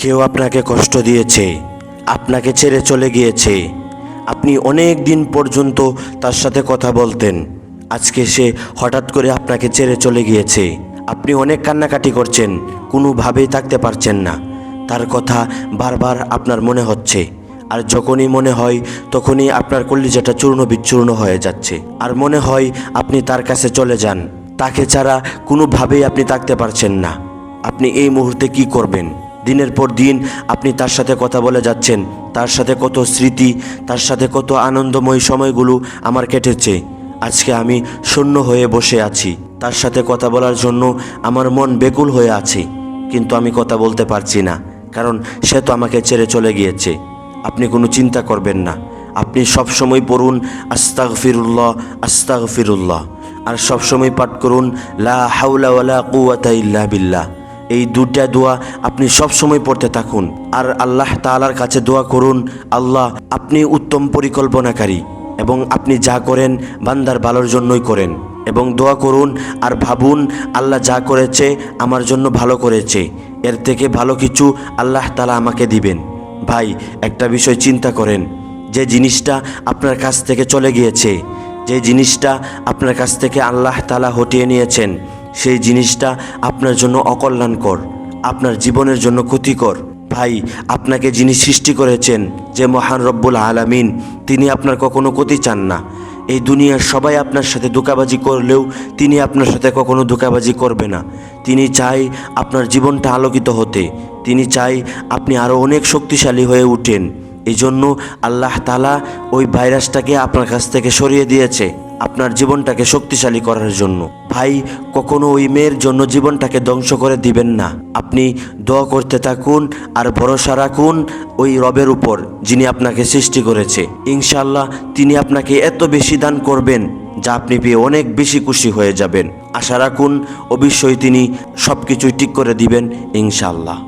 কেউ আপনাকে কষ্ট দিয়েছে, আপনাকে ছেড়ে চলে গিয়েছে। আপনি অনেক দিন পর্যন্ত তার সাথে কথা বলতেন, আজকে সে হঠাৎ করে আপনাকে ছেড়ে চলে গিয়েছে। আপনি অনেক কান্নাকাটি করছেন, কোনোভাবেই থাকতে পারছেন না। তার কথা বারবার আপনার মনে হচ্ছে, আর যখনই মনে হয় তখনই আপনার কলিজাটা চূর্ণ বিচূর্ণ হয়ে যাচ্ছে। আর মনে হয় আপনি তার কাছে চলে যান, তাকে ছাড়া কোনোভাবেই আপনি থাকতে পারছেন না। আপনি এই মুহূর্তে কি করবেন? দিনের পর দিন আপনি তার সাথে কথা বলে যাচ্ছেন, তার সাথে কত স্মৃতি, তার সাথে কত আনন্দময় সময়গুলো আমার কেটেছে। আজকে আমি শূন্য হয়ে বসে আছি, তার সাথে কথা বলার জন্য আমার মন বেকুল হয়ে আছে, কিন্তু আমি কথা বলতে পারছি না, কারণ সে তো আমাকে ছেড়ে চলে গিয়েছে। আপনি কোনো চিন্তা করবেন না, আপনি সবসময় পড়ুন আস্তাগফিরুল্লাহ আস্তাগফিরুল্লাহ, আর সবসময় পাঠ করুন লা হাওলা ওয়ালা কুওয়াতা ইল্লা বিল্লাহ। এই দুটা দোয়া আপনি সবসময় পড়তে থাকুন, আর আল্লাহ তাআলার কাছে দোয়া করুন, আল্লাহ আপনি উত্তম পরিকল্পনাকারী এবং আপনি যা করেন বান্দার ভালোর জন্যই করেন। এবং দোয়া করুন আর ভাবুন আল্লাহ যা করেছে আমার জন্য ভালো করেছে, এর থেকে ভালো কিছু আল্লাহ তাআলা আমাকে দিবেন। ভাই, একটা বিষয় চিন্তা করেন, যে জিনিসটা আপনার কাছ থেকে চলে গিয়েছে, যে জিনিসটা আপনার কাছ থেকে আল্লাহ তাআলা হটিয়ে নিয়েছেন, সেই জিনিসটা আপনার জন্য অকল্যাণকর, আপনার জীবনের জন্য ক্ষতিকর। ভাই, আপনাকে যিনি সৃষ্টি করেছেন, যে মহান রব্বুল আলামিন, তিনি আপনার কখনো ক্ষতি চান না। এই দুনিয়ার সবাই আপনার সাথে ধোঁকাবাজি করলেও তিনি আপনার সাথে কখনো ধোঁকাবাজি করবে না। তিনি চাই আপনার জীবনটা আলোকিত হতে, তিনি চাই আপনি আরও অনেক শক্তিশালী হয়ে উঠেন। এই জন্য আল্লাহ তাআলা ওই ভাইরাসটাকে আপনার কাছ থেকে সরিয়ে দিয়েছে, আপনার জীবনটাকে শক্তিশালী করার জন্য। ভাই, কখনো ওই মেয়ের জন্য জীবনটাকে ধ্বংস করে দিবেন না। আপনি দোয়া করতে থাকুন আর ভরসা রাখুন ওই রবের উপর, যিনি আপনাকে সৃষ্টি করেছে। ইনশাআল্লাহ তিনি আপনাকে এত বেশি দান করবেন যা আপনি পেয়ে অনেক বেশি খুশি হয়ে যাবেন। আশা রাখুন অবশ্যই তিনি সব কিছুই ঠিক করে দিবেন ইনশাআল্লাহ।